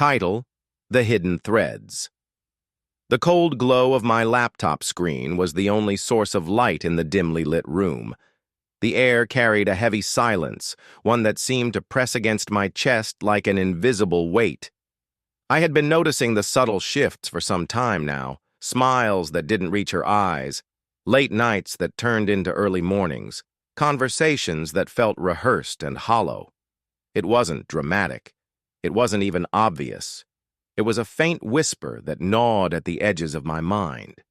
Title: The Hidden Threads. The cold glow of my laptop screen was the only source of light in the dimly lit room. The air carried a heavy silence, one that seemed to press against my chest like an invisible weight. I had been noticing the subtle shifts for some time now, smiles that didn't reach her eyes, late nights that turned into early mornings, conversations that felt rehearsed and hollow. It wasn't dramatic. It wasn't even obvious. It was a faint whisper that gnawed at the edges of my mind.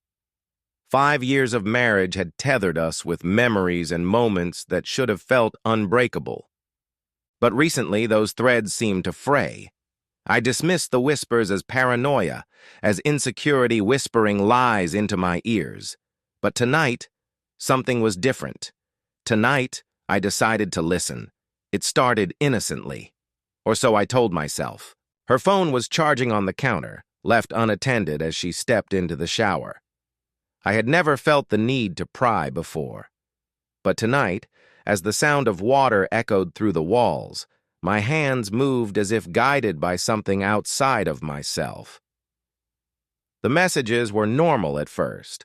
5 years of marriage had tethered us with memories and moments that should have felt unbreakable. But recently those threads seemed to fray. I dismissed the whispers as paranoia, as insecurity whispering lies into my ears. But tonight, something was different. Tonight, I decided to listen. It started innocently. Or so I told myself. Her phone was charging on the counter, left unattended as she stepped into the shower. I had never felt the need to pry before. But tonight, as the sound of water echoed through the walls, my hands moved as if guided by something outside of myself. The messages were normal at first,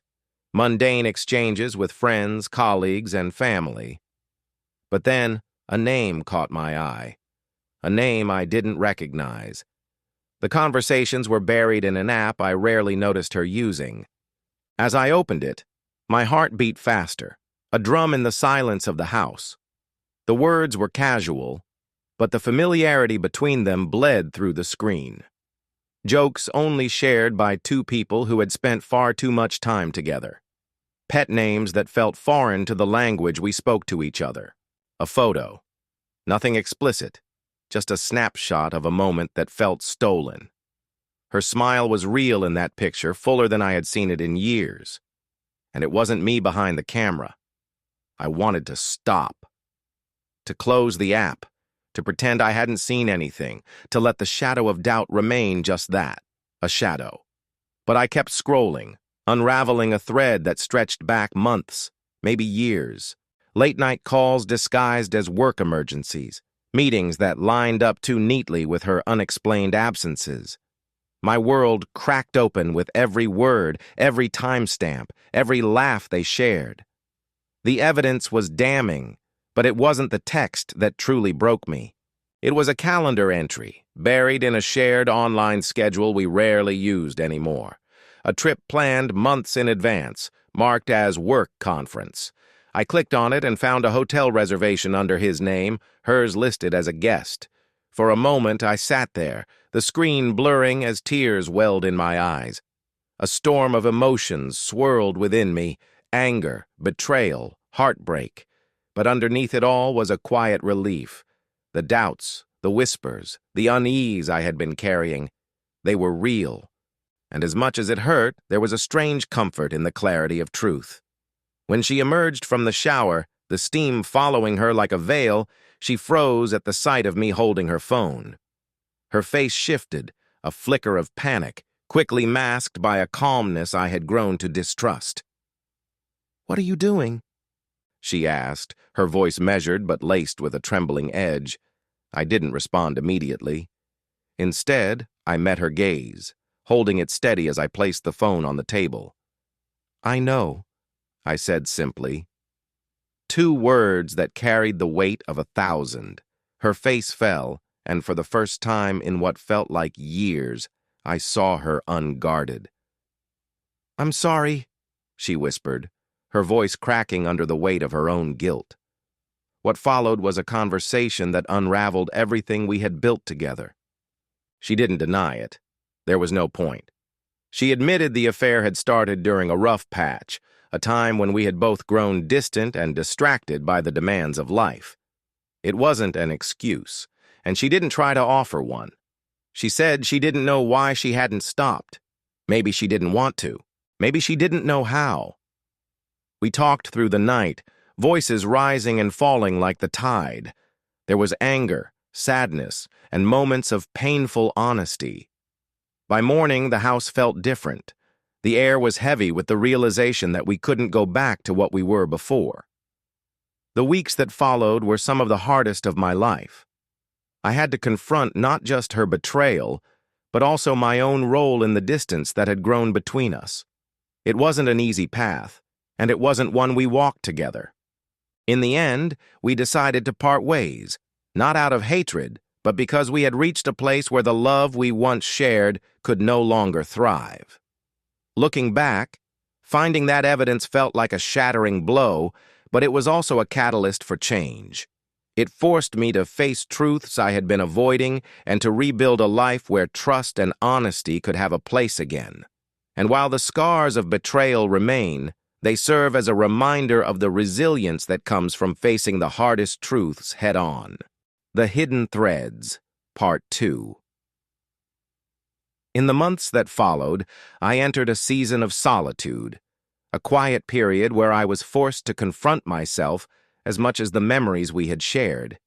mundane exchanges with friends, colleagues, and family. But then a name caught my eye, a name I didn't recognize. The conversations were buried in an app I rarely noticed her using. As I opened it, my heart beat faster, a drum in the silence of the house. The words were casual, but the familiarity between them bled through the screen. Jokes only shared by two people who had spent far too much time together. Pet names that felt foreign to the language we spoke to each other. A photo. Nothing explicit, just a snapshot of a moment that felt stolen. Her smile was real in that picture, fuller than I had seen it in years. And it wasn't me behind the camera. I wanted to stop. To close the app. To pretend I hadn't seen anything, to let the shadow of doubt remain just that, a shadow. But I kept scrolling, unraveling a thread that stretched back months, maybe years. Late-night calls disguised as work emergencies, meetings that lined up too neatly with her unexplained absences. My world cracked open with every word, every timestamp, every laugh they shared. The evidence was damning, but it wasn't the text that truly broke me. It was a calendar entry, buried in a shared online schedule we rarely used anymore. A trip planned months in advance, marked as work conference. I clicked on it and found a hotel reservation under his name, hers listed as a guest. For a moment I sat there, the screen blurring as tears welled in my eyes. A storm of emotions swirled within me, anger, betrayal, heartbreak. But underneath it all was a quiet relief. The doubts, the whispers, the unease I had been carrying, they were real. And as much as it hurt, there was a strange comfort in the clarity of truth. When she emerged from the shower, the steam following her like a veil, she froze at the sight of me holding her phone. Her face shifted, a flicker of panic, quickly masked by a calmness I had grown to distrust. "What are you doing?" she asked, her voice measured but laced with a trembling edge. I didn't respond immediately. Instead, I met her gaze, holding it steady as I placed the phone on the table. "I know," I said simply. 2 words that carried the weight of 1,000. Her face fell, and for the first time in what felt like years, I saw her unguarded. "I'm sorry," she whispered, her voice cracking under the weight of her own guilt. What followed was a conversation that unraveled everything we had built together. She didn't deny it. There was no point. She admitted the affair had started during a rough patch, a time when we had both grown distant and distracted by the demands of life. It wasn't an excuse, and she didn't try to offer one. She said she didn't know why she hadn't stopped. Maybe she didn't want to. Maybe she didn't know how. We talked through the night, voices rising and falling like the tide. There was anger, sadness, and moments of painful honesty. By morning, the house felt different. The air was heavy with the realization that we couldn't go back to what we were before. The weeks that followed were some of the hardest of my life. I had to confront not just her betrayal, but also my own role in the distance that had grown between us. It wasn't an easy path, and it wasn't one we walked together. In the end, we decided to part ways, not out of hatred, but because we had reached a place where the love we once shared could no longer thrive. Looking back, finding that evidence felt like a shattering blow, but it was also a catalyst for change. It forced me to face truths I had been avoiding and to rebuild a life where trust and honesty could have a place again. And while the scars of betrayal remain, they serve as a reminder of the resilience that comes from facing the hardest truths head-on. The Hidden Threads, Part 2. In the months that followed, I entered a season of solitude, a quiet period where I was forced to confront myself as much as the memories we had shared.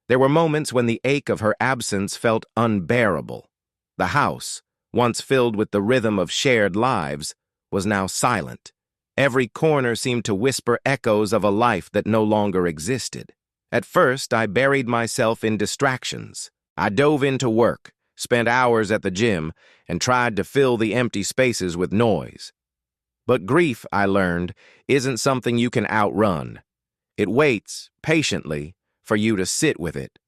There were moments when the ache of her absence felt unbearable. The house, once filled with the rhythm of shared lives, was now silent. Every corner seemed to whisper echoes of a life that no longer existed. At first, I buried myself in distractions. I dove into work, spent hours at the gym, and tried to fill the empty spaces with noise. But grief, I learned, isn't something you can outrun. It waits, patiently, for you to sit with it.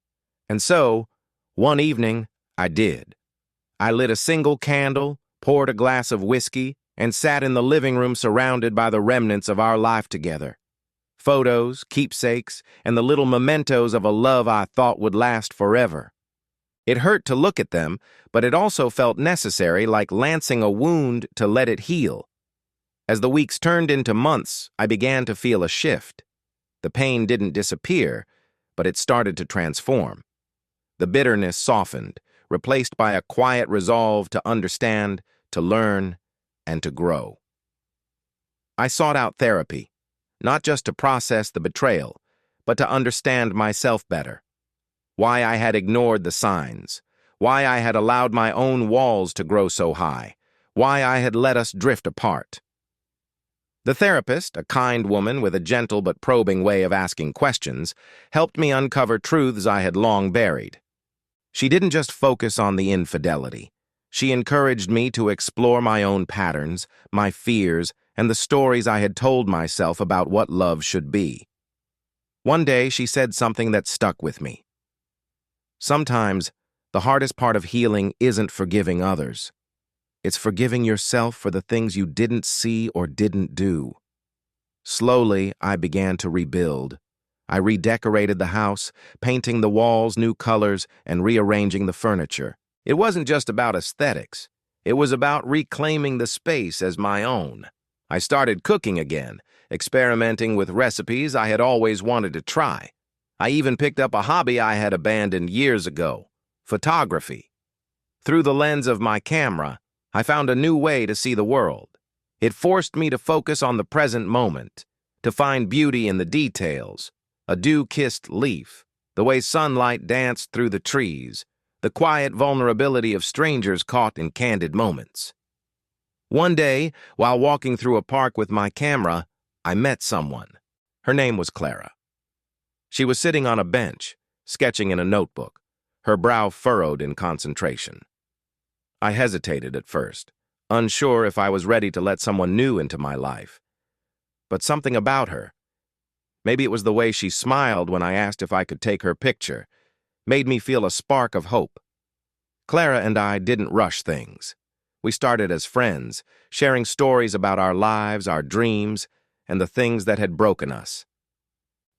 And so, one evening, I did. I lit a single candle, poured a glass of whiskey, and sat in the living room surrounded by the remnants of our life together. Photos, keepsakes, and the little mementos of a love I thought would last forever. It hurt to look at them, but it also felt necessary, like lancing a wound to let it heal. As the weeks turned into months, I began to feel a shift. The pain didn't disappear, but it started to transform. The bitterness softened, replaced by a quiet resolve to understand, to learn, and to grow. I sought out therapy, not just to process the betrayal, but to understand myself better. Why I had ignored the signs, why I had allowed my own walls to grow so high, why I had let us drift apart. The therapist, a kind woman with a gentle but probing way of asking questions, helped me uncover truths I had long buried. She didn't just focus on the infidelity. She encouraged me to explore my own patterns, my fears, and the stories I had told myself about what love should be. One day, she said something that stuck with me. Sometimes, the hardest part of healing isn't forgiving others. It's forgiving yourself for the things you didn't see or didn't do. Slowly, I began to rebuild. I redecorated the house, painting the walls new colors and rearranging the furniture. It wasn't just about aesthetics. It was about reclaiming the space as my own. I started cooking again, experimenting with recipes I had always wanted to try. I even picked up a hobby I had abandoned years ago, photography. Through the lens of my camera, I found a new way to see the world. It forced me to focus on the present moment, to find beauty in the details, a dew-kissed leaf, the way sunlight danced through the trees, the quiet vulnerability of strangers caught in candid moments. One day, while walking through a park with my camera, I met someone. Her name was Clara. She was sitting on a bench, sketching in a notebook, her brow furrowed in concentration. I hesitated at first, unsure if I was ready to let someone new into my life. But something about her, maybe it was the way she smiled when I asked if I could take her picture, made me feel a spark of hope. Clara and I didn't rush things. We started as friends, sharing stories about our lives, our dreams, and the things that had broken us.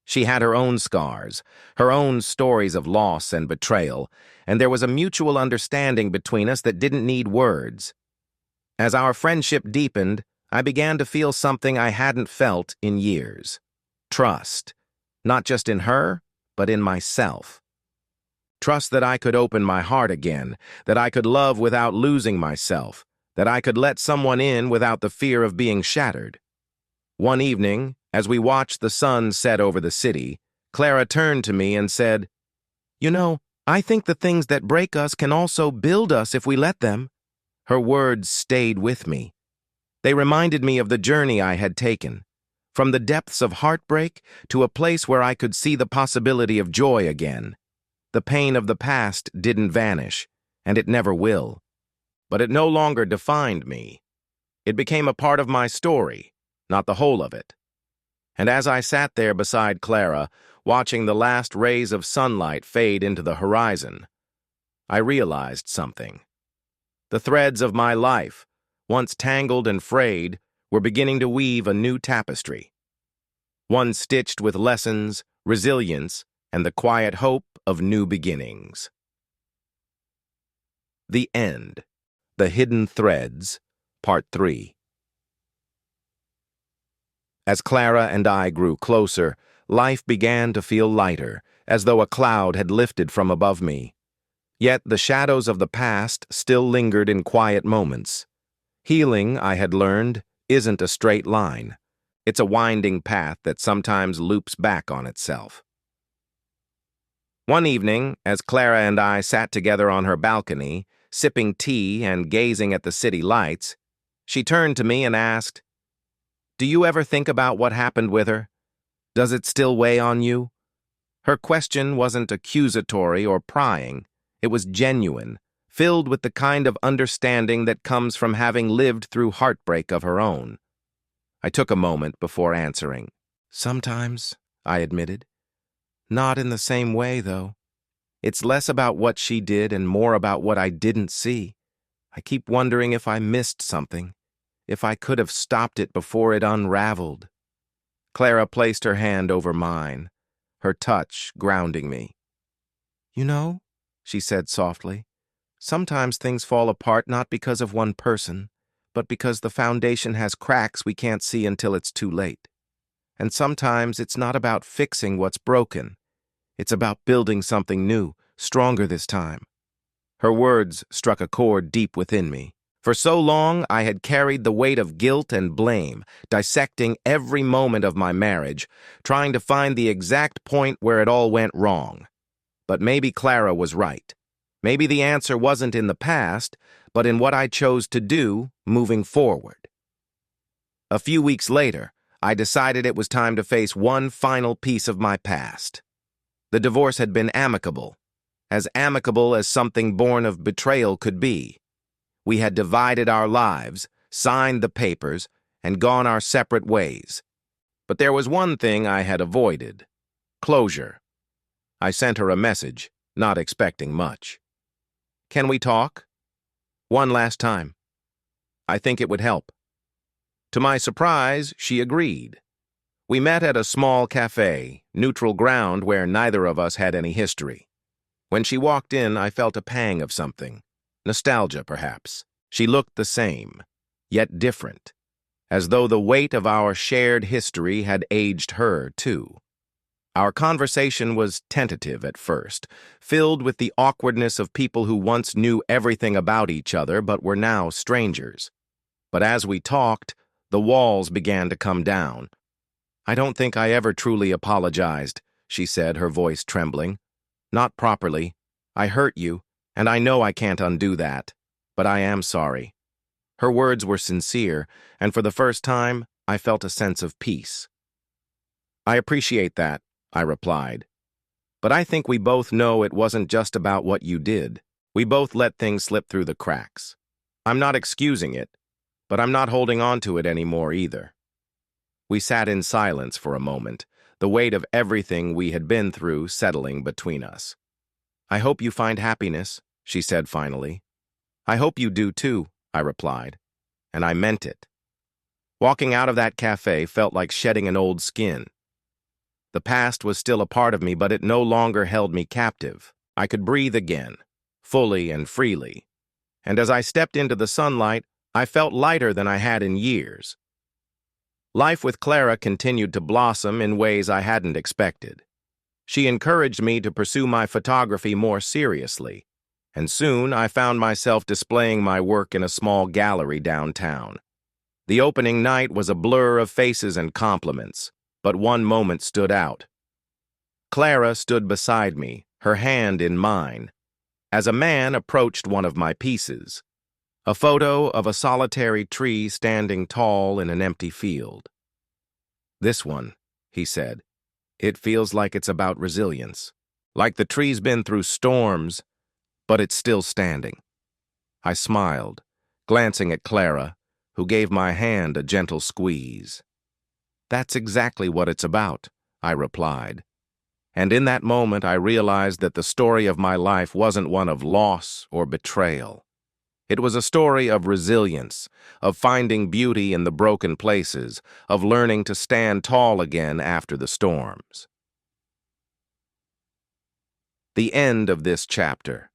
She had her own scars, her own stories of loss and betrayal, and there was a mutual understanding between us that didn't need words. As our friendship deepened, I began to feel something I hadn't felt in years. Trust, not just in her, but in myself. Trust that I could open my heart again, that I could love without losing myself, that I could let someone in without the fear of being shattered. One evening, as we watched the sun set over the city, Clara turned to me and said, "You know, I think the things that break us can also build us if we let them." Her words stayed with me. They reminded me of the journey I had taken, from the depths of heartbreak to a place where I could see the possibility of joy again. The pain of the past didn't vanish, and it never will. but it no longer defined me. It became a part of my story, not the whole of it. And as I sat there beside Clara, watching the last rays of sunlight fade into the horizon, I realized something. The threads of my life, once tangled and frayed, were beginning to weave a new tapestry. One stitched with lessons, resilience, and the quiet hope of new beginnings. The End. The Hidden Threads, Part 3. As Clara and I grew closer, life began to feel lighter, as though a cloud had lifted from above me. Yet the shadows of the past still lingered in quiet moments. Healing, I had learned, isn't a straight line. It's a winding path that sometimes loops back on itself. One evening, as Clara and I sat together on her balcony, sipping tea and gazing at the city lights, she turned to me and asked, "Do you ever think about what happened with her? Does it still weigh on you?" Her question wasn't accusatory or prying. It was genuine, filled with the kind of understanding that comes from having lived through heartbreak of her own. I took a moment before answering. "Sometimes," I admitted. "Not in the same way, though. It's less about what she did and more about what I didn't see. I keep wondering if I missed something, if I could have stopped it before it unraveled." Clara placed her hand over mine, her touch grounding me. "You know," she said softly, "sometimes things fall apart not because of one person, but because the foundation has cracks we can't see until it's too late. And sometimes it's not about fixing what's broken. It's about building something new, stronger this time." Her words struck a chord deep within me. For so long, I had carried the weight of guilt and blame, dissecting every moment of my marriage, trying to find the exact point where it all went wrong. But maybe Clara was right. Maybe the answer wasn't in the past, but in what I chose to do moving forward. A few weeks later, I decided it was time to face one final piece of my past. The divorce had been amicable as something born of betrayal could be. We had divided our lives, signed the papers, and gone our separate ways. But there was one thing I had avoided: closure. I sent her a message, not expecting much. "Can we talk? One last time. I think it would help." To my surprise, she agreed. We met at a small cafe, neutral ground where neither of us had any history. When she walked in, I felt a pang of something. Nostalgia, perhaps. She looked the same, yet different, as though the weight of our shared history had aged her, too. Our conversation was tentative at first, filled with the awkwardness of people who once knew everything about each other but were now strangers. But as we talked, the walls began to come down. "I don't think I ever truly apologized," she said, her voice trembling. "Not properly. I hurt you, and I know I can't undo that, but I am sorry." Her words were sincere, and for the first time, I felt a sense of peace. "I appreciate that," I replied. "But I think we both know it wasn't just about what you did. We both let things slip through the cracks. I'm not excusing it, but I'm not holding on to it anymore either." We sat in silence for a moment, the weight of everything we had been through settling between us. "I hope you find happiness," she said finally. "I hope you do too," I replied, and I meant it. Walking out of that cafe felt like shedding an old skin. The past was still a part of me, but it no longer held me captive. I could breathe again, fully and freely. And as I stepped into the sunlight, I felt lighter than I had in years. Life with Clara continued to blossom in ways I hadn't expected. She encouraged me to pursue my photography more seriously, and soon I found myself displaying my work in a small gallery downtown. The opening night was a blur of faces and compliments, but one moment stood out. Clara stood beside me, her hand in mine, as a man approached one of my pieces, a photo of a solitary tree standing tall in an empty field. "This one," he said. "It feels like it's about resilience, like the tree's been through storms, but it's still standing." I smiled, glancing at Clara, who gave my hand a gentle squeeze. "That's exactly what it's about," I replied. And in that moment I realized that the story of my life wasn't one of loss or betrayal. It was a story of resilience, of finding beauty in the broken places, of learning to stand tall again after the storms. The end of this chapter,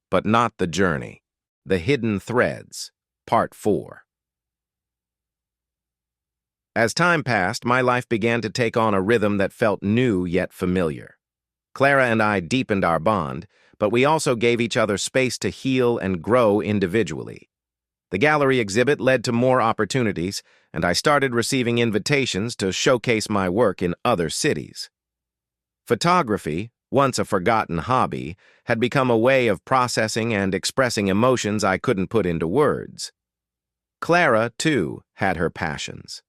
but not the journey. The Hidden Threads, Part 4. As time passed, my life began to take on a rhythm that felt new yet familiar. Clara and I deepened our bond, but we also gave each other space to heal and grow individually. The gallery exhibit led to more opportunities, and I started receiving invitations to showcase my work in other cities. Photography, once a forgotten hobby, had become a way of processing and expressing emotions I couldn't put into words. Clara, too, had her passions.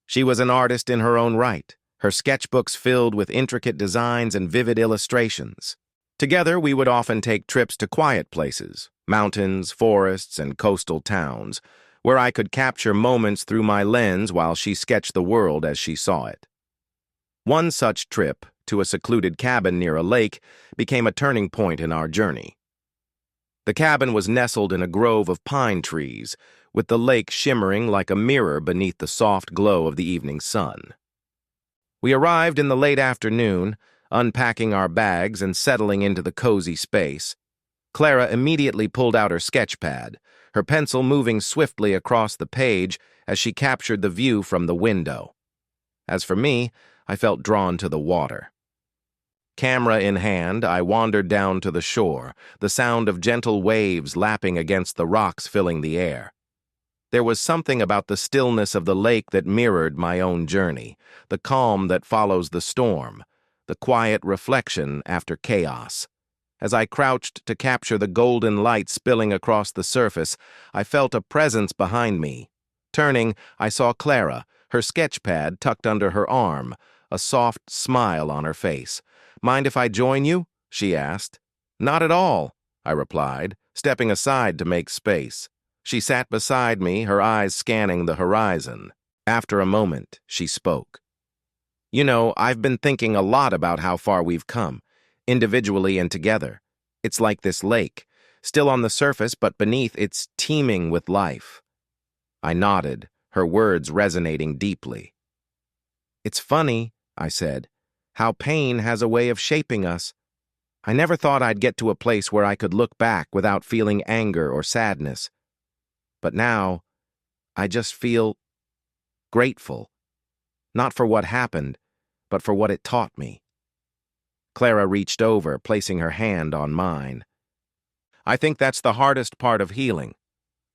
She was an artist in her own right, her sketchbooks filled with intricate designs and vivid illustrations. Together, we would often take trips to quiet places, mountains, forests, and coastal towns, where I could capture moments through my lens while she sketched the world as she saw it. One such trip, to a secluded cabin near a lake, became a turning point in our journey. The cabin was nestled in a grove of pine trees, with the lake shimmering like a mirror beneath the soft glow of the evening sun. We arrived in the late afternoon, unpacking our bags and settling into the cozy space. Clara immediately pulled out her sketch pad, her pencil moving swiftly across the page as she captured the view from the window. As for me, I felt drawn to the water. Camera in hand, I wandered down to the shore, the sound of gentle waves lapping against the rocks filling the air. There was something about the stillness of the lake that mirrored my own journey, the calm that follows the storm, the quiet reflection after chaos. As I crouched to capture the golden light spilling across the surface, I felt a presence behind me. Turning, I saw Clara, her sketch pad tucked under her arm, a soft smile on her face. "Mind if I join you?" she asked. "Not at all," I replied, stepping aside to make space. She sat beside me, her eyes scanning the horizon. After a moment, she spoke. "You know, I've been thinking a lot about how far we've come, individually and together. It's like this lake, still on the surface, but beneath it's teeming with life." I nodded, her words resonating deeply. "It's funny," I said, "how pain has a way of shaping us. I never thought I'd get to a place where I could look back without feeling anger or sadness. But now, I just feel grateful. Not for what happened, but for what it taught me." Clara reached over, placing her hand on mine. "I think that's the hardest part of healing,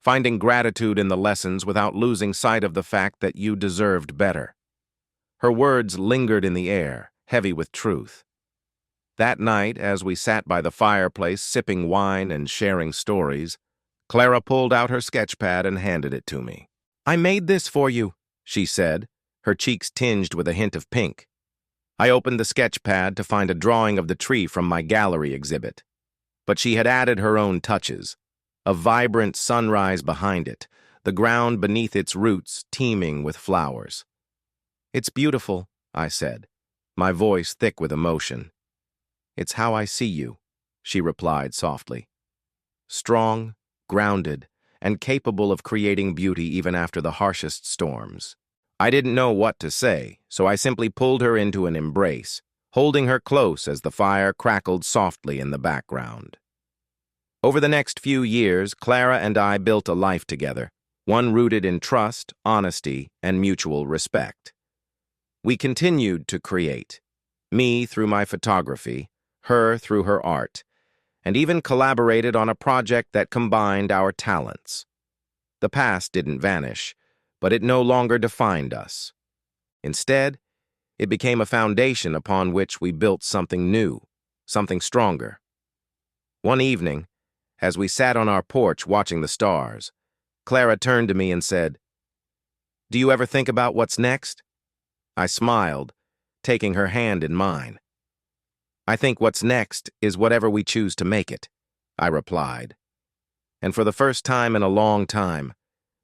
finding gratitude in the lessons without losing sight of the fact that you deserved better." Her words lingered in the air, heavy with truth. That night, as we sat by the fireplace sipping wine and sharing stories, Clara pulled out her sketch pad and handed it to me. "I made this for you," she said, her cheeks tinged with a hint of pink. I opened the sketch pad to find a drawing of the tree from my gallery exhibit. But she had added her own touches. A vibrant sunrise behind it, the ground beneath its roots teeming with flowers. "It's beautiful," I said, my voice thick with emotion. "It's how I see you," she replied softly. "Strong, grounded, and capable of creating beauty even after the harshest storms." I didn't know what to say, so I simply pulled her into an embrace, holding her close as the fire crackled softly in the background. Over the next few years, Clara and I built a life together, one rooted in trust, honesty, and mutual respect. We continued to create, me through my photography, her through her art, and even collaborated on a project that combined our talents. The past didn't vanish, but it no longer defined us. Instead, it became a foundation upon which we built something new, something stronger. One evening, as we sat on our porch watching the stars, Clara turned to me and said, "Do you ever think about what's next?" I smiled, taking her hand in mine. "I think what's next is whatever we choose to make it," I replied. and for the first time in a long time,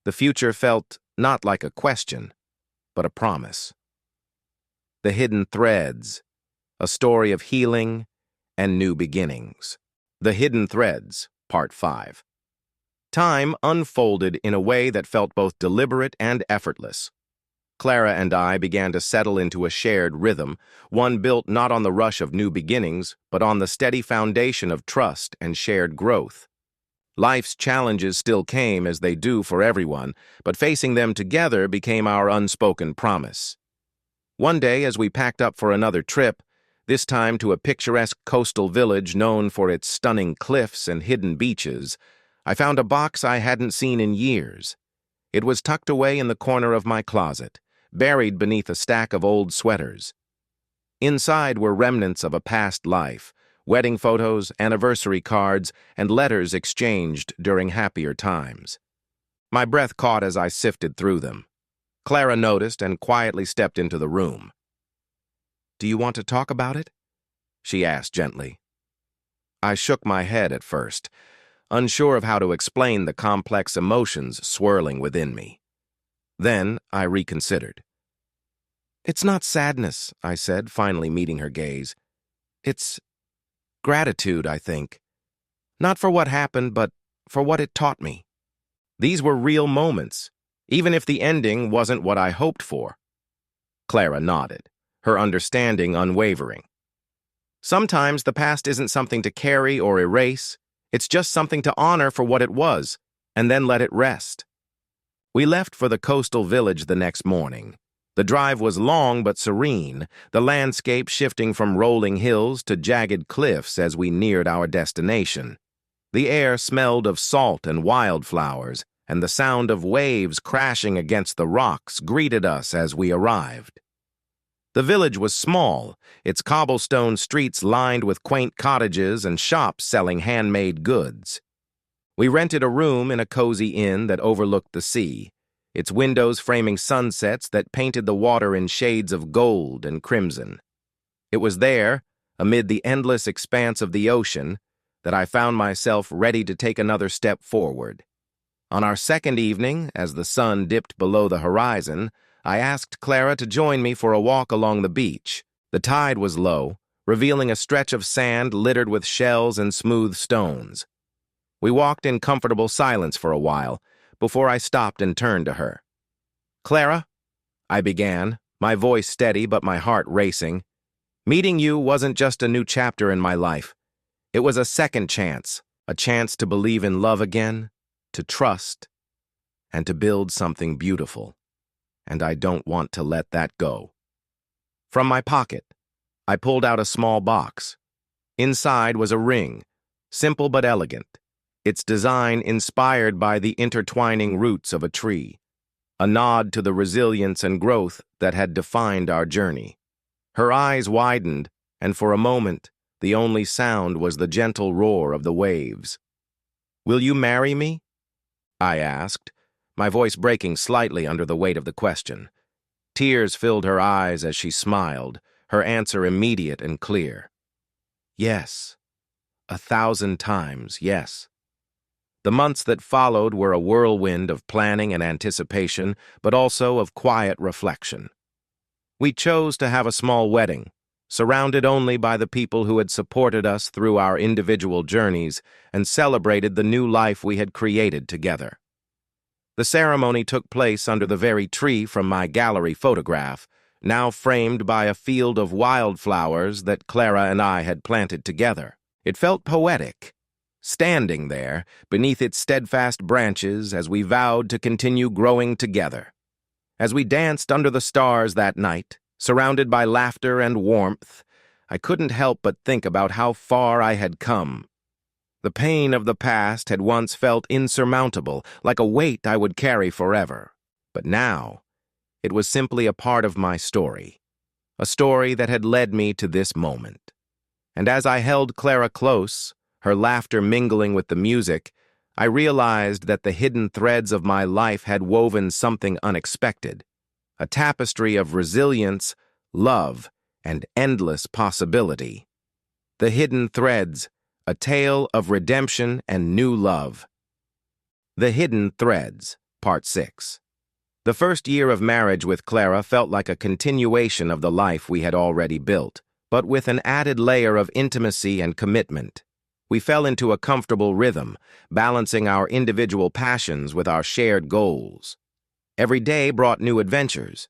the future felt not like a question, but a promise. The Hidden Threads, a story of healing and new beginnings. The Hidden Threads, Part 5. Time unfolded in a way that felt both deliberate and effortless. Clara and I began to settle into a shared rhythm, one built not on the rush of new beginnings, but on the steady foundation of trust and shared growth. Life's challenges still came, as they do for everyone, but facing them together became our unspoken promise. One day, as we packed up for another trip, this time to a picturesque coastal village known for its stunning cliffs and hidden beaches, I found a box I hadn't seen in years. It was tucked away in the corner of my closet, buried beneath a stack of old sweaters. Inside were remnants of a past life, wedding photos, anniversary cards, and letters exchanged during happier times. My breath caught as I sifted through them. Clara noticed and quietly stepped into the room. "Do you want to talk about it?" she asked gently. I shook my head at first, unsure of how to explain the complex emotions swirling within me. Then I reconsidered. "It's not sadness," I said, finally meeting her gaze. "It's gratitude, I think. Not for what happened, but for what it taught me." These were real moments, even if the ending wasn't what I hoped for. Clara nodded, her understanding unwavering. "Sometimes the past isn't something to carry or erase. It's just something to honor for what it was, and then let it rest." We left for the coastal village the next morning. The drive was long but serene, the landscape shifting from rolling hills to jagged cliffs as we neared our destination. The air smelled of salt and wildflowers, and the sound of waves crashing against the rocks greeted us as we arrived. The village was small, its cobblestone streets lined with quaint cottages and shops selling handmade goods. We rented a room in a cozy inn that overlooked the sea, its windows framing sunsets that painted the water in shades of gold and crimson. It was there, amid the endless expanse of the ocean, that I found myself ready to take another step forward. On our second evening, as the sun dipped below the horizon, I asked Clara to join me for a walk along the beach. The tide was low, revealing a stretch of sand littered with shells and smooth stones. We walked in comfortable silence for a while, before I stopped and turned to her. "Clara," I began, my voice steady but my heart racing, "meeting you wasn't just a new chapter in my life. It was a second chance, a chance to believe in love again, to trust, and to build something beautiful. And I don't want to let that go." From my pocket, I pulled out a small box. Inside was a ring, simple but elegant, its design inspired by the intertwining roots of a tree, a nod to the resilience and growth that had defined our journey. Her eyes widened, and for a moment, the only sound was the gentle roar of the waves. "Will you marry me?" I asked, my voice breaking slightly under the weight of the question. Tears filled her eyes as she smiled, her answer immediate and clear. "Yes. 1,000 times, yes." The months that followed were a whirlwind of planning and anticipation, but also of quiet reflection. We chose to have a small wedding, surrounded only by the people who had supported us through our individual journeys and celebrated the new life we had created together. The ceremony took place under the very tree from my gallery photograph, now framed by a field of wildflowers that Clara and I had planted together. It felt poetic, standing there beneath its steadfast branches as we vowed to continue growing together. As we danced under the stars that night, surrounded by laughter and warmth, I couldn't help but think about how far I had come. The pain of the past had once felt insurmountable, like a weight I would carry forever. But now, it was simply a part of my story, a story that had led me to this moment. And as I held Clara close, her laughter mingling with the music, I realized that the hidden threads of my life had woven something unexpected, a tapestry of resilience, love, and endless possibility. The Hidden Threads, a tale of redemption and new love. The Hidden Threads, Part 6. The first year of marriage with Clara felt like a continuation of the life we had already built, but with an added layer of intimacy and commitment. We fell into a comfortable rhythm, balancing our individual passions with our shared goals. Every day brought new adventures,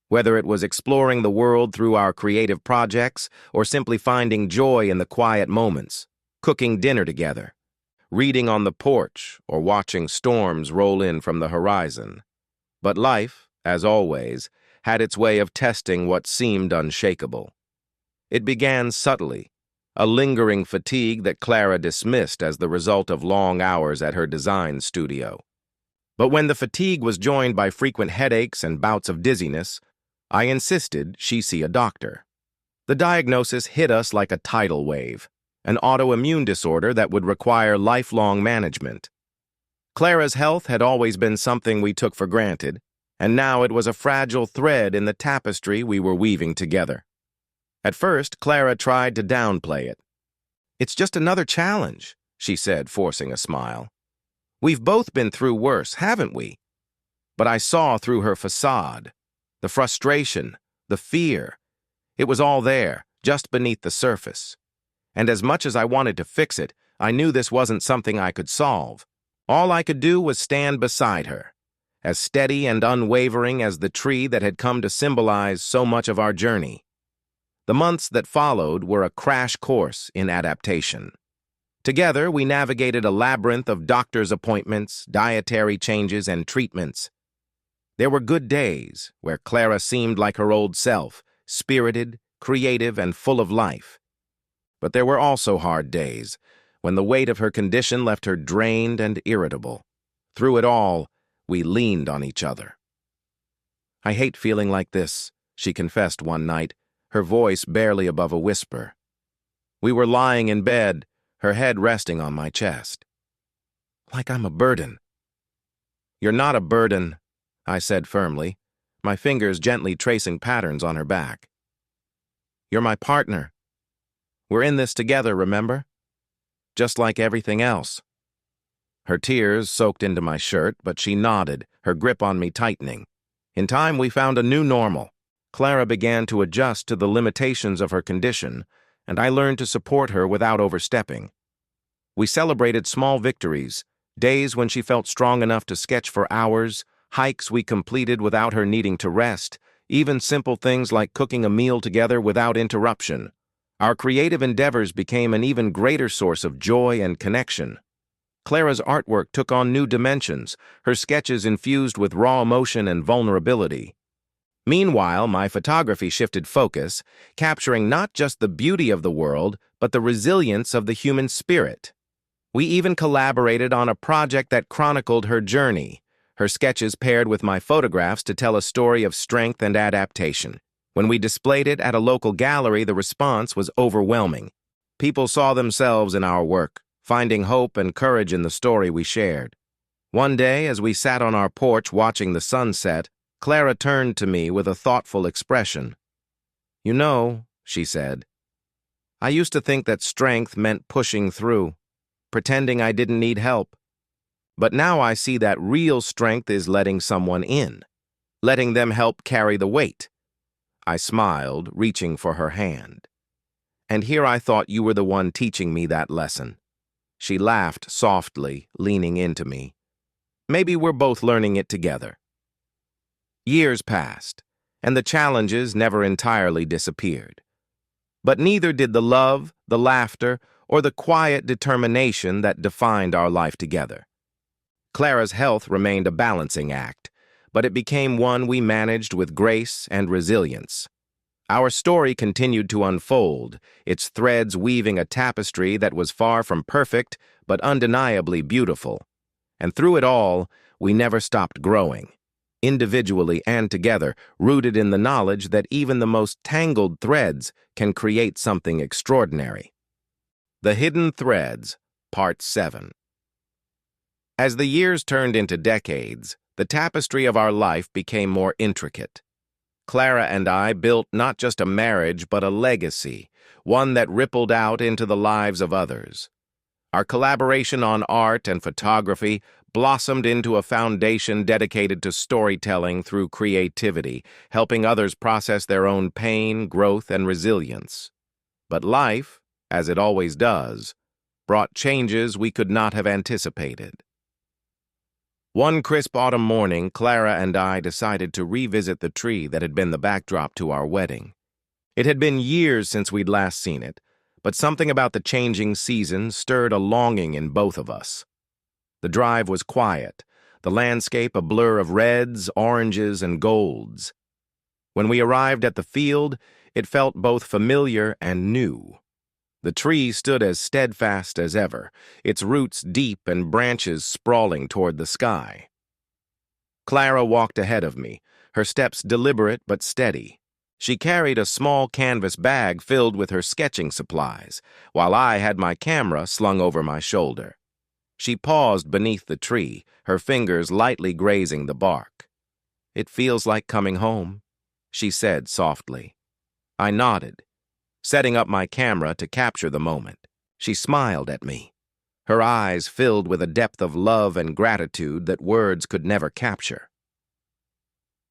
whether it was exploring the world through our creative projects or simply finding joy in the quiet moments, cooking dinner together, reading on the porch, or watching storms roll in from the horizon. But life, as always, had its way of testing what seemed unshakable. It began subtly, a lingering fatigue that Clara dismissed as the result of long hours at her design studio. But when the fatigue was joined by frequent headaches and bouts of dizziness, I insisted she see a doctor. The diagnosis hit us like a tidal wave, an autoimmune disorder that would require lifelong management. Clara's health had always been something we took for granted, and now it was a fragile thread in the tapestry we were weaving together. At first, Clara tried to downplay it. "It's just another challenge," she said, forcing a smile. "We've both been through worse, haven't we?" But I saw through her facade. The frustration, the fear. It was all there, just beneath the surface. And as much as I wanted to fix it, I knew this wasn't something I could solve. All I could do was stand beside her, as steady and unwavering as the tree that had come to symbolize so much of our journey. The months that followed were a crash course in adaptation. Together, we navigated a labyrinth of doctor's appointments, dietary changes, and treatments. There were good days where Clara seemed like her old self, spirited, creative, and full of life. But there were also hard days, when the weight of her condition left her drained and irritable. Through it all, we leaned on each other. "I hate feeling like this," she confessed one night, her voice barely above a whisper. We were lying in bed, her head resting on my chest. "Like I'm a burden." "You're not a burden," I said firmly, my fingers gently tracing patterns on her back. "You're my partner. We're in this together, remember? Just like everything else." Her tears soaked into my shirt, but she nodded, her grip on me tightening. In time, we found a new normal. Clara began to adjust to the limitations of her condition, and I learned to support her without overstepping. We celebrated small victories, days when she felt strong enough to sketch for hours, hikes we completed without her needing to rest, even simple things like cooking a meal together without interruption. Our creative endeavors became an even greater source of joy and connection. Clara's artwork took on new dimensions, her sketches infused with raw emotion and vulnerability. Meanwhile, my photography shifted focus, capturing not just the beauty of the world, but the resilience of the human spirit. We even collaborated on a project that chronicled her journey, her sketches paired with my photographs to tell a story of strength and adaptation. When we displayed it at a local gallery, the response was overwhelming. People saw themselves in our work, finding hope and courage in the story we shared. One day, as we sat on our porch watching the sunset, Clara turned to me with a thoughtful expression. "You know," she said, "I used to think that strength meant pushing through, pretending I didn't need help. But now I see that real strength is letting someone in, letting them help carry the weight." I smiled, reaching for her hand. "And here I thought you were the one teaching me that lesson." She laughed softly, leaning into me. "Maybe we're both learning it together." Years passed, and the challenges never entirely disappeared. But neither did the love, the laughter, or the quiet determination that defined our life together. Clara's health remained a balancing act, but it became one we managed with grace and resilience. Our story continued to unfold, its threads weaving a tapestry that was far from perfect, but undeniably beautiful. And through it all, we never stopped growing, individually and together, rooted in the knowledge that even the most tangled threads can create something extraordinary. The Hidden Threads, Part 7. As the years turned into decades, the tapestry of our life became more intricate. Clara and I built not just a marriage but a legacy, one that rippled out into the lives of others. Our collaboration on art and photography blossomed into a foundation dedicated to storytelling through creativity, helping others process their own pain, growth, and resilience. But life, as it always does, brought changes we could not have anticipated. One crisp autumn morning, Clara and I decided to revisit the tree that had been the backdrop to our wedding. It had been years since we'd last seen it, but something about the changing season stirred a longing in both of us. The drive was quiet, the landscape a blur of reds, oranges, and golds. When we arrived at the field, it felt both familiar and new. The tree stood as steadfast as ever, its roots deep and branches sprawling toward the sky. Clara walked ahead of me, her steps deliberate but steady. She carried a small canvas bag filled with her sketching supplies, while I had my camera slung over my shoulder. She paused beneath the tree, her fingers lightly grazing the bark. "It feels like coming home," she said softly. I nodded, setting up my camera to capture the moment. She smiled at me, her eyes filled with a depth of love and gratitude that words could never capture.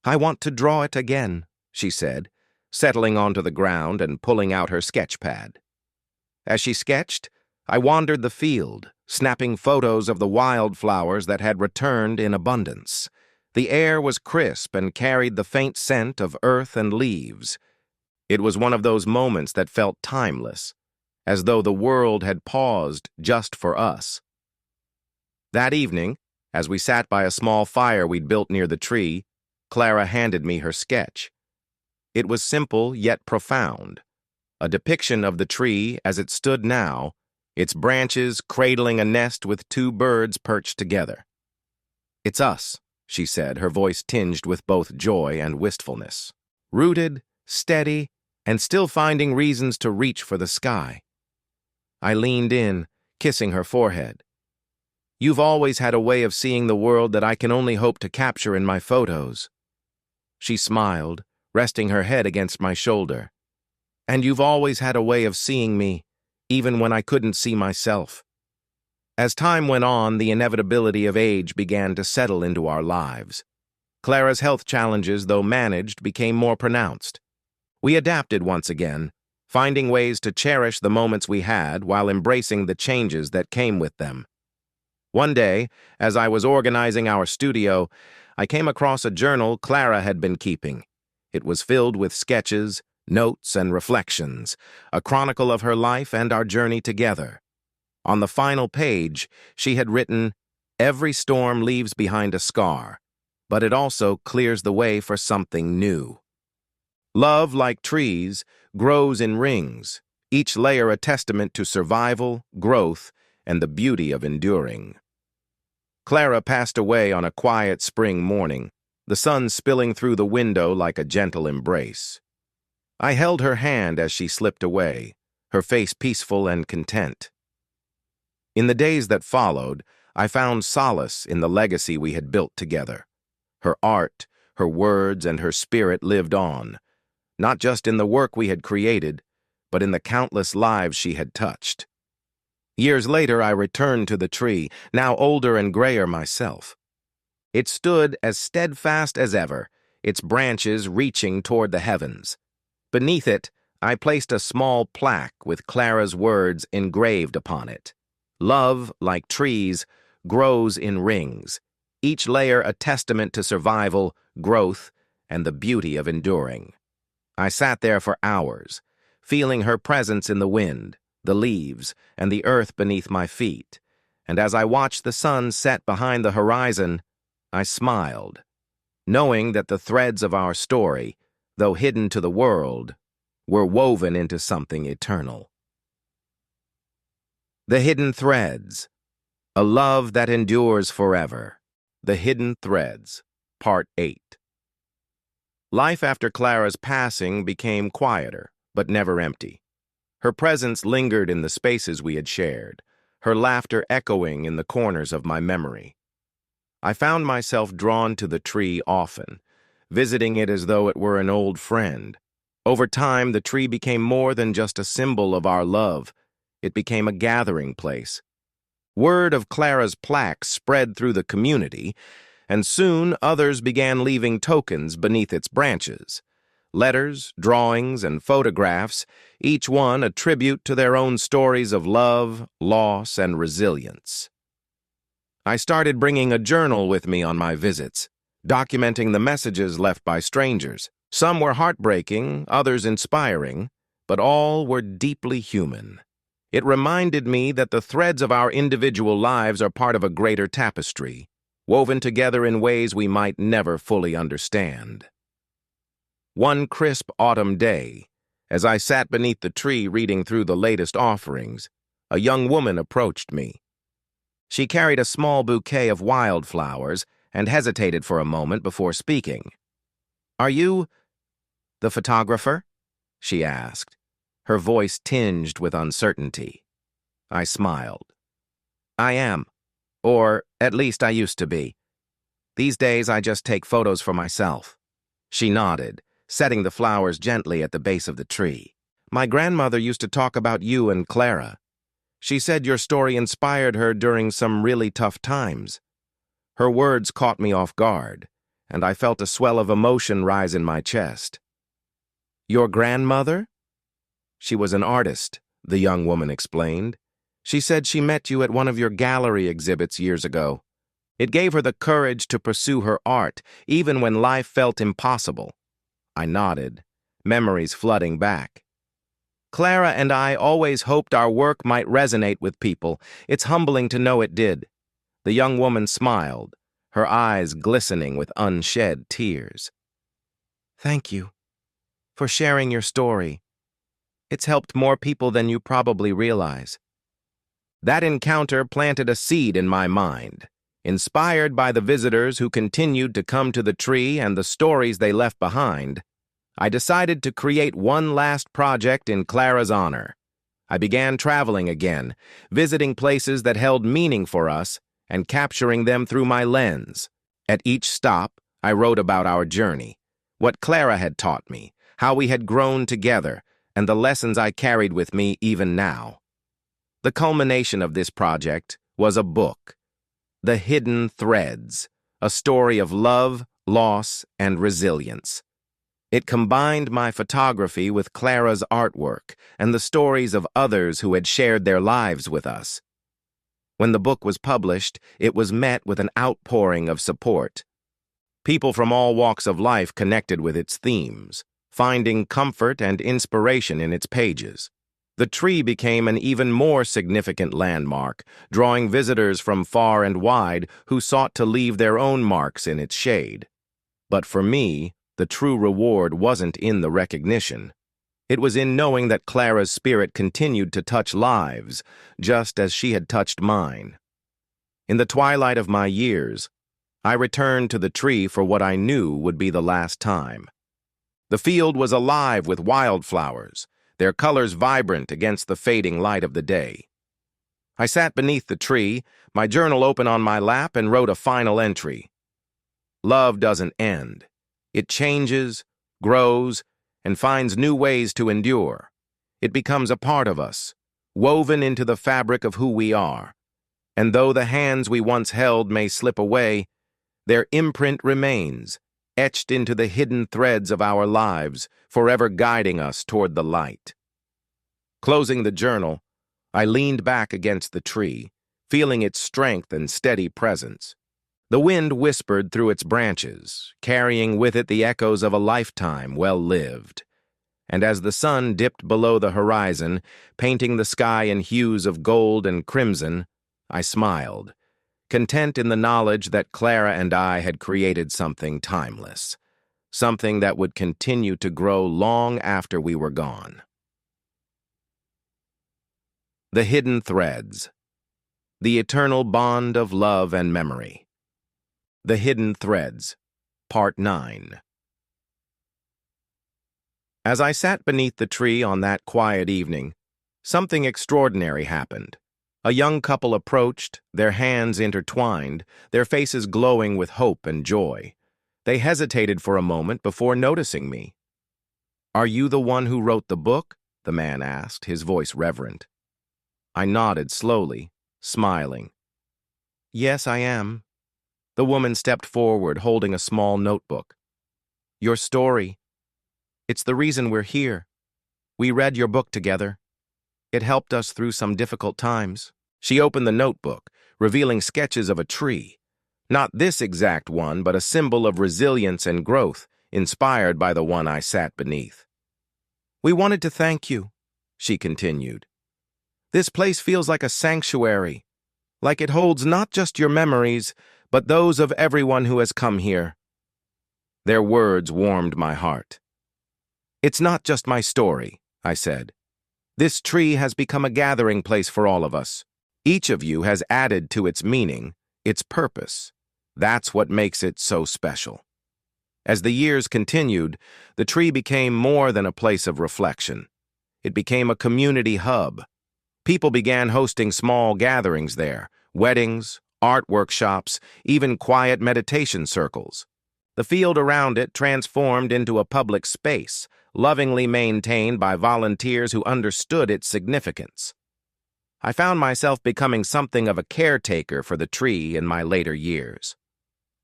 "I want to draw it again," she said, settling onto the ground and pulling out her sketch pad. As she sketched, I wandered the field, snapping photos of the wildflowers that had returned in abundance. The air was crisp and carried the faint scent of earth and leaves. It was one of those moments that felt timeless, as though the world had paused just for us. That evening, as we sat by a small fire we'd built near the tree, Clara handed me her sketch. It was simple yet profound, a depiction of the tree as it stood now, its branches cradling a nest with two birds perched together. "It's us," she said, her voice tinged with both joy and wistfulness. Rooted, steady, and still finding reasons to reach for the sky. I leaned in, kissing her forehead. "You've always had a way of seeing the world that I can only hope to capture in my photos." She smiled, resting her head against my shoulder. "And you've always had a way of seeing me, even when I couldn't see myself." As time went on, the inevitability of age began to settle into our lives. Clara's health challenges, though managed, became more pronounced. We adapted once again, finding ways to cherish the moments we had while embracing the changes that came with them. One day, as I was organizing our studio, I came across a journal Clara had been keeping. It was filled with sketches, notes, and reflections, a chronicle of her life and our journey together. On the final page, she had written, "Every storm leaves behind a scar, but it also clears the way for something new." Love, like trees, grows in rings, each layer a testament to survival, growth, and the beauty of enduring. Clara passed away on a quiet spring morning, the sun spilling through the window like a gentle embrace. I held her hand as she slipped away, her face peaceful and content. In the days that followed, I found solace in the legacy we had built together. Her art, her words, and her spirit lived on, not just in the work we had created, but in the countless lives she had touched. Years later, I returned to the tree, now older and grayer myself. It stood as steadfast as ever, its branches reaching toward the heavens. Beneath it, I placed a small plaque with Clara's words engraved upon it. "Love, like trees, grows in rings, each layer a testament to survival, growth, and the beauty of enduring." I sat there for hours, feeling her presence in the wind, the leaves, and the earth beneath my feet, and as I watched the sun set behind the horizon, I smiled, knowing that the threads of our story, though hidden to the world, were woven into something eternal. The Hidden Threads. A Love That Endures Forever. The Hidden Threads. Part 8. Life after Clara's passing became quieter, but never empty. Her presence lingered in the spaces we had shared, her laughter echoing in the corners of my memory. I found myself drawn to the tree often, visiting it as though it were an old friend. Over time, the tree became more than just a symbol of our love. It became a gathering place, Word of Clara's plaque spread through the community, and soon others began leaving tokens beneath its branches. Letters, drawings, and photographs, each one a tribute to their own stories of love, loss, and resilience. I started bringing a journal with me on my visits, documenting the messages left by strangers. Some were heartbreaking, others inspiring, but all were deeply human. It reminded me that the threads of our individual lives are part of a greater tapestry, woven together in ways we might never fully understand. One crisp autumn day, as I sat beneath the tree reading through the latest offerings, a young woman approached me. She carried a small bouquet of wildflowers and hesitated for a moment before speaking. "Are you the photographer?" she asked, her voice tinged with uncertainty. I smiled. "I am, or at least I used to be. These days I just take photos for myself." She nodded, setting the flowers gently at the base of the tree. "My grandmother used to talk about you and Clara. She said your story inspired her during some really tough times." Her words caught me off guard, and I felt a swell of emotion rise in my chest. "Your grandmother?" "She was an artist," the young woman explained. "She said she met you at one of your gallery exhibits years ago. It gave her the courage to pursue her art, even when life felt impossible." I nodded, memories flooding back. "Clara and I always hoped our work might resonate with people. It's humbling to know it did." The young woman smiled, her eyes glistening with unshed tears. "Thank you for sharing your story. It's helped more people than you probably realize." That encounter planted a seed in my mind. Inspired by the visitors who continued to come to the tree and the stories they left behind, I decided to create one last project in Clara's honor. I began traveling again, visiting places that held meaning for us and capturing them through my lens. At each stop, I wrote about our journey, what Clara had taught me, how we had grown together, and the lessons I carried with me even now. The culmination of this project was a book, The Hidden Threads, a story of love, loss, and resilience. It combined my photography with Clara's artwork and the stories of others who had shared their lives with us. When the book was published, it was met with an outpouring of support. People from all walks of life connected with its themes, finding comfort and inspiration in its pages. The tree became an even more significant landmark, drawing visitors from far and wide who sought to leave their own marks in its shade. But for me, the true reward wasn't in the recognition. It was in knowing that Clara's spirit continued to touch lives, just as she had touched mine. In the twilight of my years, I returned to the tree for what I knew would be the last time. The field was alive with wildflowers, their colors vibrant against the fading light of the day. I sat beneath the tree, my journal open on my lap, and wrote a final entry. Love doesn't end. It changes, grows, and finds new ways to endure. It becomes a part of us, woven into the fabric of who we are. And though the hands we once held may slip away, their imprint remains, etched into the hidden threads of our lives, forever guiding us toward the light. Closing the journal, I leaned back against the tree, feeling its strength and steady presence. The wind whispered through its branches, carrying with it the echoes of a lifetime well lived. And as the sun dipped below the horizon, painting the sky in hues of gold and crimson, I smiled, content in the knowledge that Clara and I had created something timeless, something that would continue to grow long after we were gone. The Hidden Threads. The Eternal Bond of Love and Memory. The Hidden Threads, Part 9. As I sat beneath the tree on that quiet evening, something extraordinary happened. A young couple approached, their hands intertwined, their faces glowing with hope and joy. They hesitated for a moment before noticing me. "Are you the one who wrote the book?" the man asked, his voice reverent. I nodded slowly, smiling. "Yes, I am." The woman stepped forward, holding a small notebook. "Your story. It's the reason we're here. We read your book together. It helped us through some difficult times." She opened the notebook, revealing sketches of a tree. Not this exact one, but a symbol of resilience and growth, inspired by the one I sat beneath. "We wanted to thank you," she continued. "This place feels like a sanctuary, like it holds not just your memories, but those of everyone who has come here." Their words warmed my heart. "It's not just my story," I said. "This tree has become a gathering place for all of us. Each of you has added to its meaning, its purpose. That's what makes it so special." As the years continued, the tree became more than a place of reflection. It became a community hub. People began hosting small gatherings there, weddings, art workshops, even quiet meditation circles. The field around it transformed into a public space, lovingly maintained by volunteers who understood its significance. I found myself becoming something of a caretaker for the tree in my later years.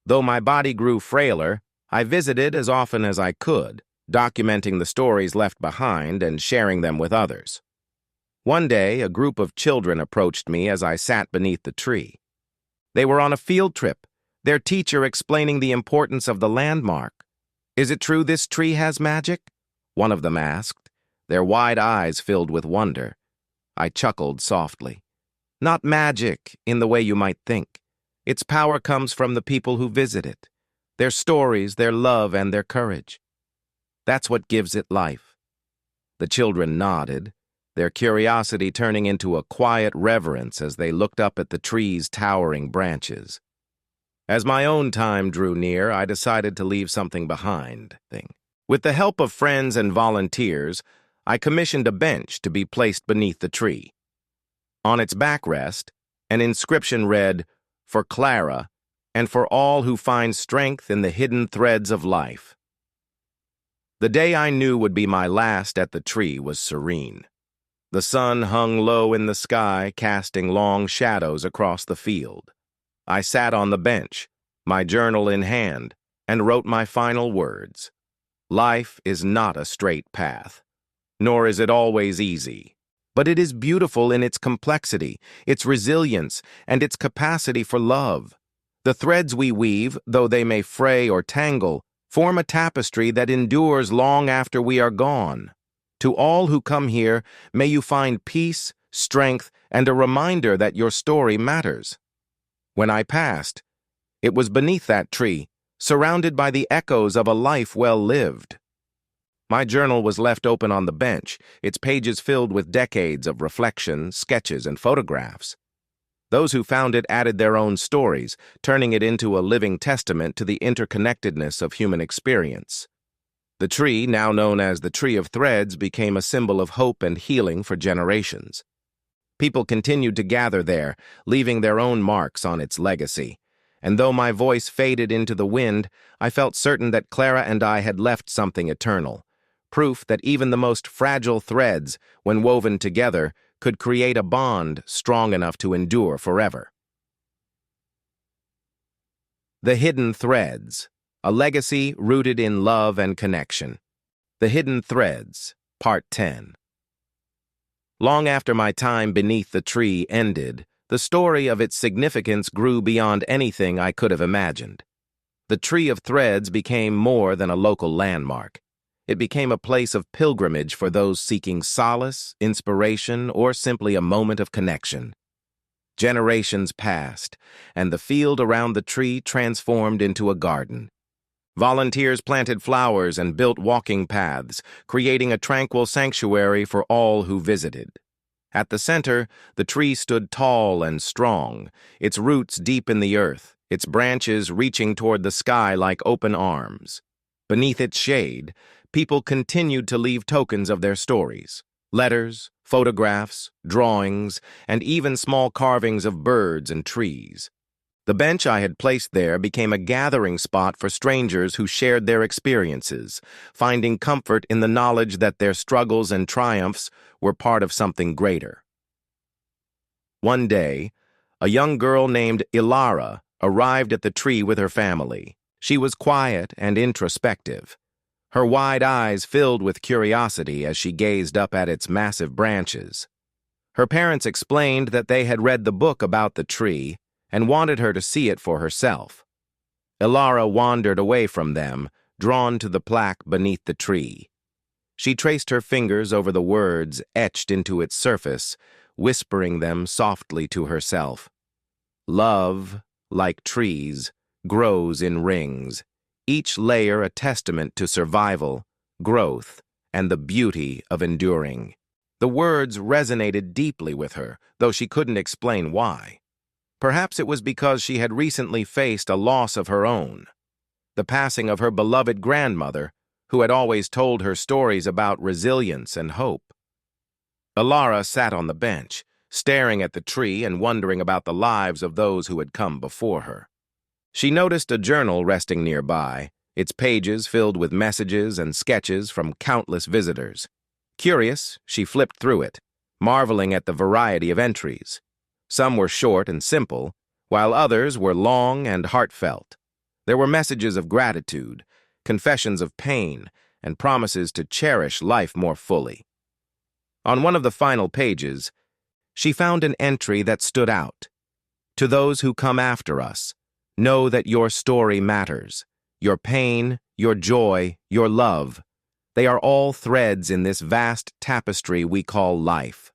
Though my body grew frailer, I visited as often as I could, documenting the stories left behind and sharing them with others. One day, a group of children approached me as I sat beneath the tree. They were on a field trip, their teacher explaining the importance of the landmark. "Is it true this tree has magic?" one of them asked, their wide eyes filled with wonder. I chuckled softly. "Not magic in the way you might think. Its power comes from the people who visit it, their stories, their love, and their courage. That's what gives it life." The children nodded, their curiosity turning into a quiet reverence as they looked up at the tree's towering branches. As my own time drew near, I decided to leave something behind. With the help of friends and volunteers, I commissioned a bench to be placed beneath the tree. On its backrest, an inscription read, "For Clara, and for all who find strength in the hidden threads of life." The day I knew would be my last at the tree was serene. The sun hung low in the sky, casting long shadows across the field. I sat on the bench, my journal in hand, and wrote my final words. Life is not a straight path, nor is it always easy. But it is beautiful in its complexity, its resilience, and its capacity for love. The threads we weave, though they may fray or tangle, form a tapestry that endures long after we are gone. To all who come here, may you find peace, strength, and a reminder that your story matters. When I passed, it was beneath that tree, surrounded by the echoes of a life well lived. My journal was left open on the bench, its pages filled with decades of reflection, sketches, and photographs. Those who found it added their own stories, turning it into a living testament to the interconnectedness of human experience. The tree, now known as the Tree of Threads, became a symbol of hope and healing for generations. People continued to gather there, leaving their own marks on its legacy. And though my voice faded into the wind, I felt certain that Clara and I had left something eternal. Proof that even the most fragile threads, when woven together, could create a bond strong enough to endure forever. The Hidden Threads, a legacy rooted in love and connection. The Hidden Threads, Part 10. Long after my time beneath the tree ended, the story of its significance grew beyond anything I could have imagined. The Tree of Threads became more than a local landmark. It became a place of pilgrimage for those seeking solace, inspiration, or simply a moment of connection. Generations passed, and the field around the tree transformed into a garden. Volunteers planted flowers and built walking paths, creating a tranquil sanctuary for all who visited. At the center, the tree stood tall and strong, its roots deep in the earth, its branches reaching toward the sky like open arms. Beneath its shade, people continued to leave tokens of their stories. Letters, photographs, drawings, and even small carvings of birds and trees. The bench I had placed there became a gathering spot for strangers who shared their experiences, finding comfort in the knowledge that their struggles and triumphs were part of something greater. One day, a young girl named Ilara arrived at the tree with her family. She was quiet and introspective, her wide eyes filled with curiosity as she gazed up at its massive branches. Her parents explained that they had read the book about the tree and wanted her to see it for herself. Ilara wandered away from them, drawn to the plaque beneath the tree. She traced her fingers over the words etched into its surface, whispering them softly to herself. Love, like trees, grows in rings, each layer a testament to survival, growth, and the beauty of enduring. The words resonated deeply with her, though she couldn't explain why. Perhaps it was because she had recently faced a loss of her own, the passing of her beloved grandmother, who had always told her stories about resilience and hope. Ilara sat on the bench, staring at the tree and wondering about the lives of those who had come before her. She noticed a journal resting nearby, its pages filled with messages and sketches from countless visitors. Curious, she flipped through it, marveling at the variety of entries. Some were short and simple, while others were long and heartfelt. There were messages of gratitude, confessions of pain, and promises to cherish life more fully. On one of the final pages, she found an entry that stood out. To those who come after us, know that your story matters. Your pain, your joy, your love, they are all threads in this vast tapestry we call life.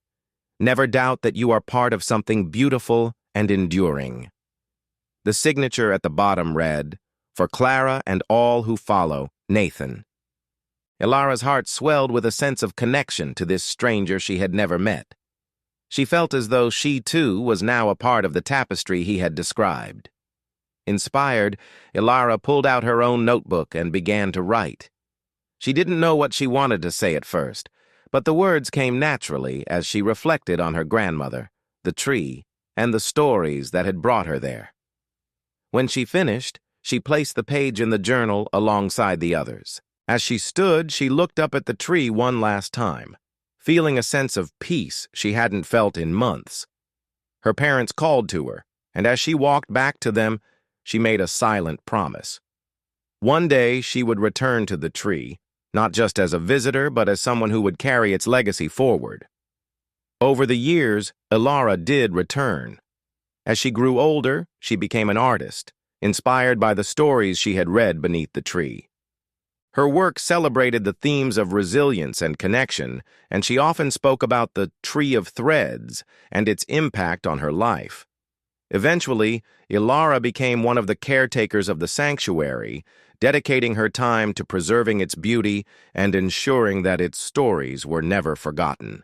Never doubt that you are part of something beautiful and enduring. The signature at the bottom read, "For Clara and all who follow, Nathan." Ilara's heart swelled with a sense of connection to this stranger she had never met. She felt as though she, too, was now a part of the tapestry he had described. Inspired, Ilara pulled out her own notebook and began to write. She didn't know what she wanted to say at first, but the words came naturally as she reflected on her grandmother, the tree, and the stories that had brought her there. When she finished, she placed the page in the journal alongside the others. As she stood, she looked up at the tree one last time, feeling a sense of peace she hadn't felt in months. Her parents called to her, and as she walked back to them, she made a silent promise. One day she would return to the tree, not just as a visitor, but as someone who would carry its legacy forward. Over the years, Ilara did return. As she grew older, she became an artist, inspired by the stories she had read beneath the tree. Her work celebrated the themes of resilience and connection, and she often spoke about the Tree of Threads and its impact on her life. Eventually, Ilara became one of the caretakers of the sanctuary, dedicating her time to preserving its beauty and ensuring that its stories were never forgotten.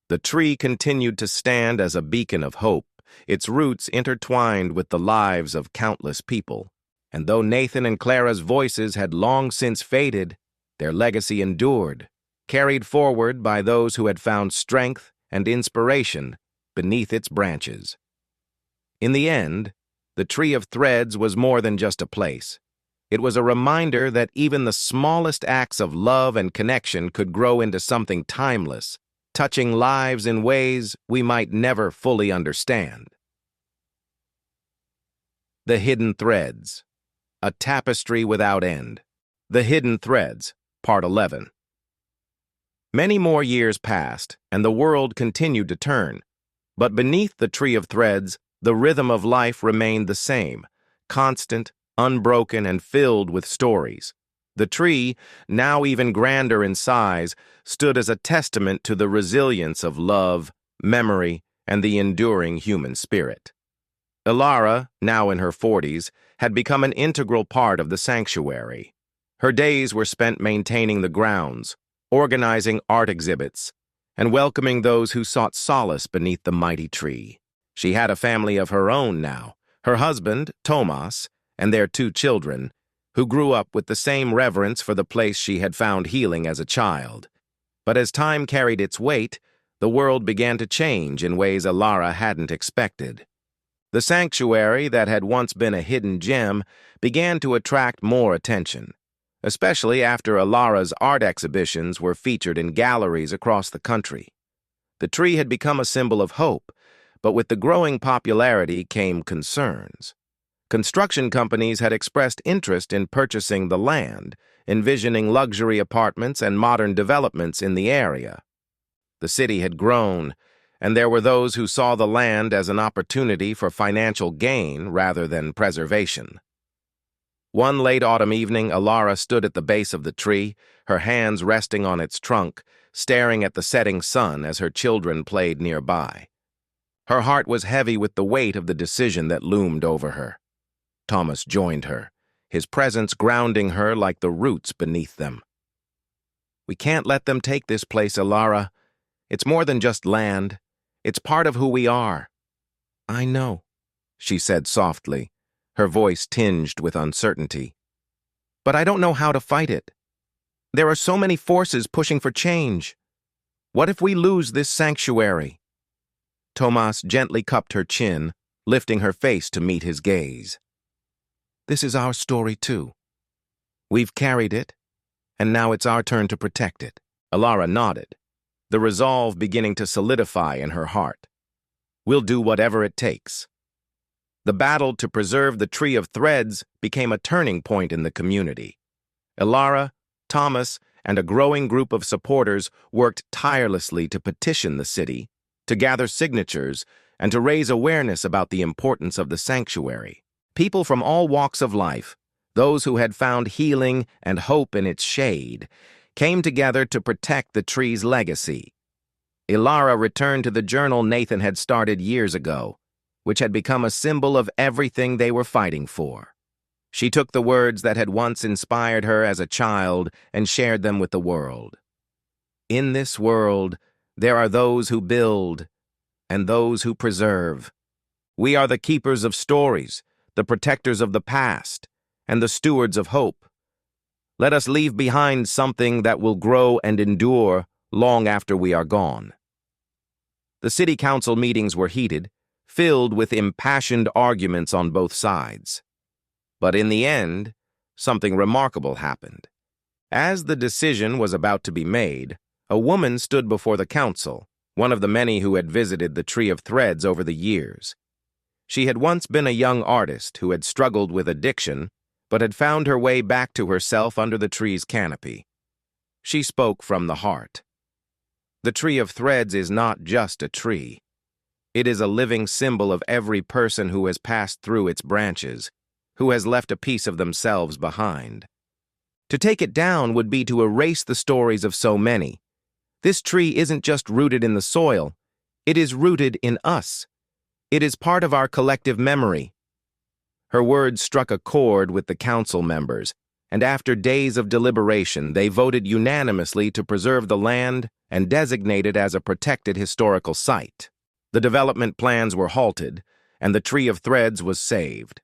The tree continued to stand as a beacon of hope, its roots intertwined with the lives of countless people. And though Nathan and Clara's voices had long since faded, their legacy endured, carried forward by those who had found strength and inspiration beneath its branches. In the end, the Tree of Threads was more than just a place. It was a reminder that even the smallest acts of love and connection could grow into something timeless, touching lives in ways we might never fully understand. The Hidden Threads. A Tapestry Without End. The Hidden Threads, Part 11. Many more years passed, and the world continued to turn. But beneath the Tree of Threads, the rhythm of life remained the same, constant, unbroken, and filled with stories. The tree, now even grander in size, stood as a testament to the resilience of love, memory, and the enduring human spirit. Ilara, now in her 40s, had become an integral part of the sanctuary. Her days were spent maintaining the grounds, organizing art exhibits, and welcoming those who sought solace beneath the mighty tree. She had a family of her own now, her husband, Tomas, and their 2 children, who grew up with the same reverence for the place she had found healing as a child. But as time carried its weight, the world began to change in ways Ilara hadn't expected. The sanctuary that had once been a hidden gem began to attract more attention, especially after Ilara's art exhibitions were featured in galleries across the country. The tree had become a symbol of hope, but with the growing popularity came concerns. Construction companies had expressed interest in purchasing the land, envisioning luxury apartments and modern developments in the area. The city had grown, and there were those who saw the land as an opportunity for financial gain rather than preservation. One late autumn evening, Alara stood at the base of the tree, her hands resting on its trunk, staring at the setting sun as her children played nearby. Her heart was heavy with the weight of the decision that loomed over her. Thomas joined her, his presence grounding her like the roots beneath them. "We can't let them take this place, Alara. It's more than just land. It's part of who we are." "I know," she said softly, her voice tinged with uncertainty. "But I don't know how to fight it. There are so many forces pushing for change. What if we lose this sanctuary?" Tomas gently cupped her chin, lifting her face to meet his gaze. "This is our story, too. We've carried it, and now it's our turn to protect it." Alara nodded, the resolve beginning to solidify in her heart. "We'll do whatever it takes." The battle to preserve the Tree of Threads became a turning point in the community. Alara, Thomas, and a growing group of supporters worked tirelessly to petition the city, to gather signatures, and to raise awareness about the importance of the sanctuary. People from all walks of life, those who had found healing and hope in its shade, came together to protect the tree's legacy. Alara returned to the journal Nathan had started years ago, which had become a symbol of everything they were fighting for. She took the words that had once inspired her as a child and shared them with the world. "In this world, there are those who build and those who preserve. We are the keepers of stories, the protectors of the past, and the stewards of hope. Let us leave behind something that will grow and endure long after we are gone." The city council meetings were heated, filled with impassioned arguments on both sides. But in the end, something remarkable happened. As the decision was about to be made, a woman stood before the council, one of the many who had visited the Tree of Threads over the years. She had once been a young artist who had struggled with addiction, but had found her way back to herself under the tree's canopy. She spoke from the heart. The Tree of Threads is not just a tree. It is a living symbol of every person who has passed through its branches, who has left a piece of themselves behind. To take it down would be to erase the stories of so many. This tree isn't just rooted in the soil, it is rooted in us. It is part of our collective memory. Her words struck a chord with the council members, and after days of deliberation, they voted unanimously to preserve the land and designate it as a protected historical site. The development plans were halted, and the Tree of Threads was saved.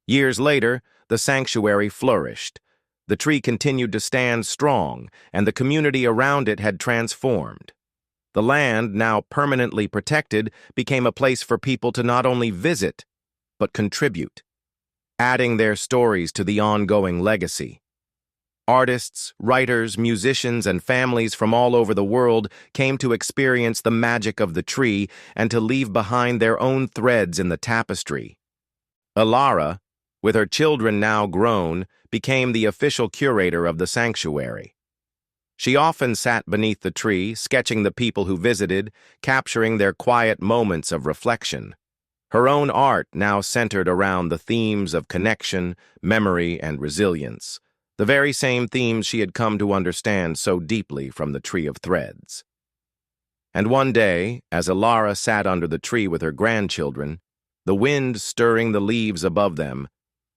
Years later, the sanctuary flourished. The tree continued to stand strong, and the community around it had transformed. The land, now permanently protected, became a place for people to not only visit, but contribute, adding their stories to the ongoing legacy. Artists, writers, musicians, and families from all over the world came to experience the magic of the tree and to leave behind their own threads in the tapestry. Alara, with her children now grown, became the official curator of the sanctuary. She often sat beneath the tree, sketching the people who visited, capturing their quiet moments of reflection. Her own art now centered around the themes of connection, memory, and resilience, the very same themes she had come to understand so deeply from the Tree of Threads. And one day, as Alara sat under the tree with her grandchildren, the wind stirring the leaves above them,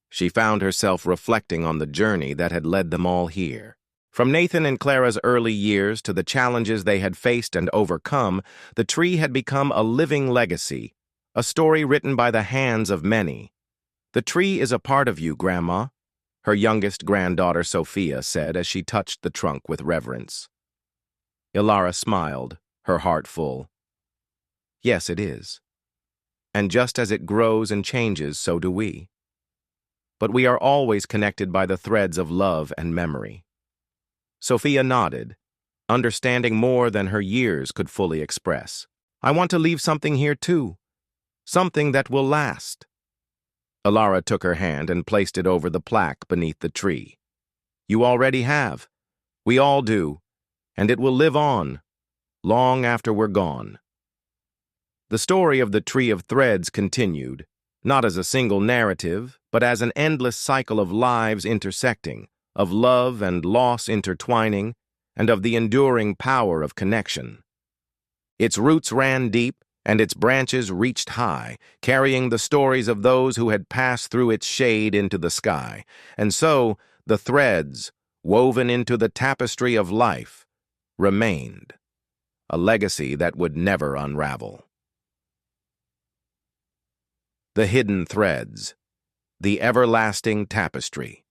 she found herself reflecting on the journey that had led them all here. From Nathan and Clara's early years to the challenges they had faced and overcome, the tree had become a living legacy, a story written by the hands of many. "The tree is a part of you, Grandma," her youngest granddaughter Sophia said as she touched the trunk with reverence. Alara smiled, her heart full. "Yes, it is. And just as it grows and changes, so do we. But we are always connected by the threads of love and memory." Sophia nodded, understanding more than her years could fully express. "I want to leave something here too. something that will last. Alara took her hand and placed it over the plaque beneath the tree. You already have. We all do. And it will live on, long after we're gone. The story of the Tree of Threads continued, not as a single narrative, but as an endless cycle of lives intersecting, of love and loss intertwining, and of the enduring power of connection. Its roots ran deep, and its branches reached high, carrying the stories of those who had passed through its shade into the sky. And so, the threads, woven into the tapestry of life, remained, a legacy that would never unravel. The Hidden Threads, the Everlasting Tapestry.